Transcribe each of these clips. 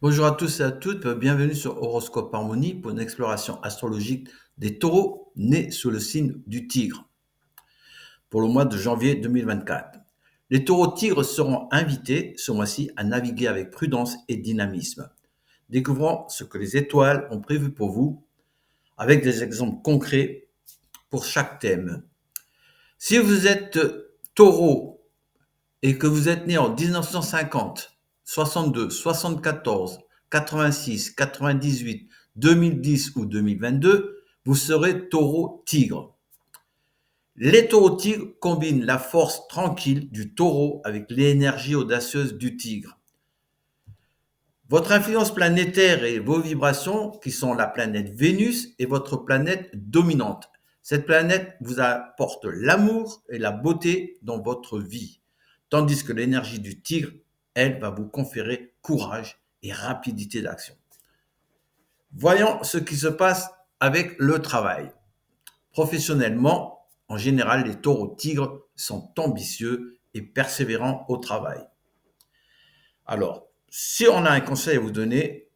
Bonjour à tous et à toutes, bienvenue sur Horoscope Harmonie pour une exploration astrologique des taureaux nés sous le signe du tigre pour le mois de janvier 2024. Les taureaux tigres seront invités ce mois-ci à naviguer avec prudence et dynamisme. Découvrons ce que les étoiles ont prévu pour vous avec des exemples concrets pour chaque thème. Si vous êtes taureau et que vous êtes né en 1950, 62, 74, 86, 98, 2010 ou 2022, vous serez taureau-tigre. Les taureaux-tigres combinent la force tranquille du taureau avec l'énergie audacieuse du tigre. Votre influence planétaire et vos vibrations, qui sont la planète Vénus, est votre planète dominante. Cette planète vous apporte l'amour et la beauté dans votre vie, tandis que l'énergie du tigre, elle, va vous conférer courage et rapidité d'action. Voyons ce qui se passe avec le travail. Professionnellement, en général, les taureaux tigres sont ambitieux et persévérants au travail. Alors, si on a un conseil à vous donner,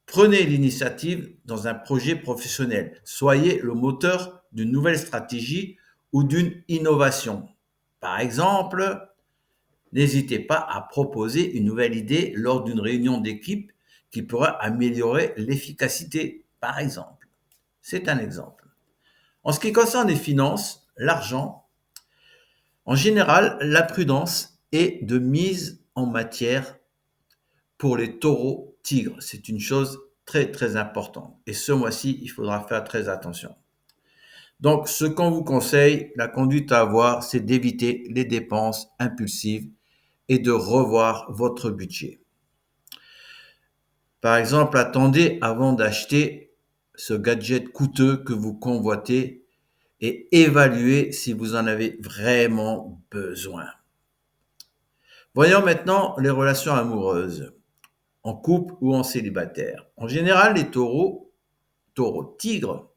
prenez l'initiative dans un projet professionnel. Soyez le moteur d'une nouvelle stratégie ou d'une innovation. Par exemple, n'hésitez pas à proposer une nouvelle idée lors d'une réunion d'équipe qui pourra améliorer l'efficacité, par exemple. C'est un exemple. En ce qui concerne les finances, l'argent, en général, la prudence est de mise en matière pour les taureaux tigres. C'est une chose très très importante. Et ce mois-ci, il faudra faire très attention. Donc, ce qu'on vous conseille, la conduite à avoir, c'est d'éviter les dépenses impulsives et de revoir votre budget. Par exemple, attendez avant d'acheter ce gadget coûteux que vous convoitez et évaluez si vous en avez vraiment besoin. Voyons maintenant les relations amoureuses, en couple ou en célibataire. En général, les taureaux tigres,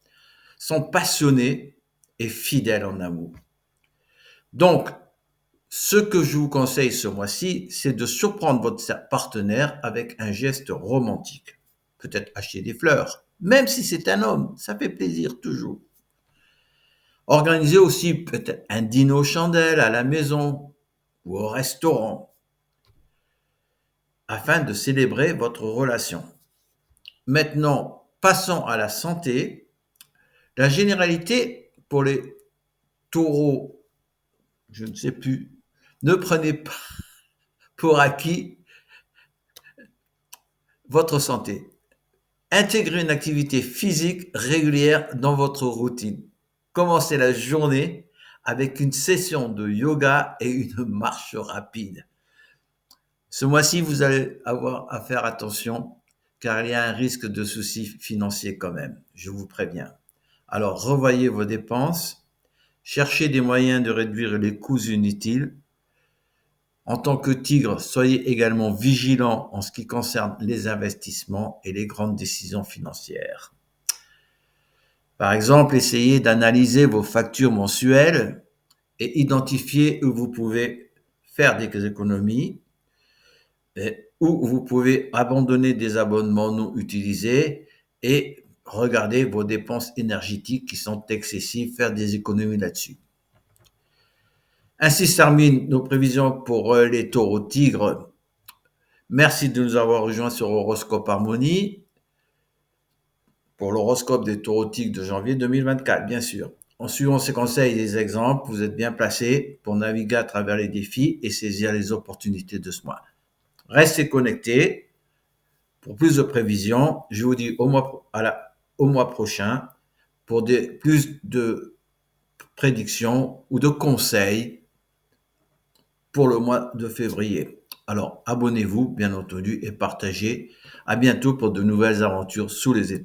sont passionnés et fidèles en amour. Donc, ce que je vous conseille ce mois-ci, c'est de surprendre votre partenaire avec un geste romantique. Peut-être acheter des fleurs, même si c'est un homme, ça fait plaisir toujours. Organisez aussi peut-être un dîner aux chandelles à la maison ou au restaurant afin de célébrer votre relation. Maintenant, passons à la santé. La généralité pour les taureaux, je ne sais plus, ne prenez pas pour acquis votre santé. Intégrez une activité physique régulière dans votre routine. Commencez la journée avec une session de yoga et une marche rapide. Ce mois-ci, vous allez avoir à faire attention car il y a un risque de soucis financiers quand même, je vous préviens. Alors, revoyez vos dépenses, cherchez des moyens de réduire les coûts inutiles. En tant que tigre, soyez également vigilant en ce qui concerne les investissements et les grandes décisions financières. Par exemple, essayez d'analyser vos factures mensuelles et identifier où vous pouvez faire des économies, où vous pouvez abandonner des abonnements non utilisés et regarder vos dépenses énergétiques qui sont excessives, faire des économies là-dessus. Ainsi se terminent nos prévisions pour les taureaux tigres. Merci de nous avoir rejoints sur Horoscope Harmonie pour l'horoscope des taureaux tigres de janvier 2024, bien sûr. En suivant ces conseils et les exemples, vous êtes bien placé pour naviguer à travers les défis et saisir les opportunités de ce mois. Restez connectés pour plus de prévisions. Je vous dis au mois prochain pour plus de prédictions ou de conseils pour le mois de février. Alors, abonnez-vous, bien entendu, et partagez. À bientôt pour de nouvelles aventures sous les étoiles.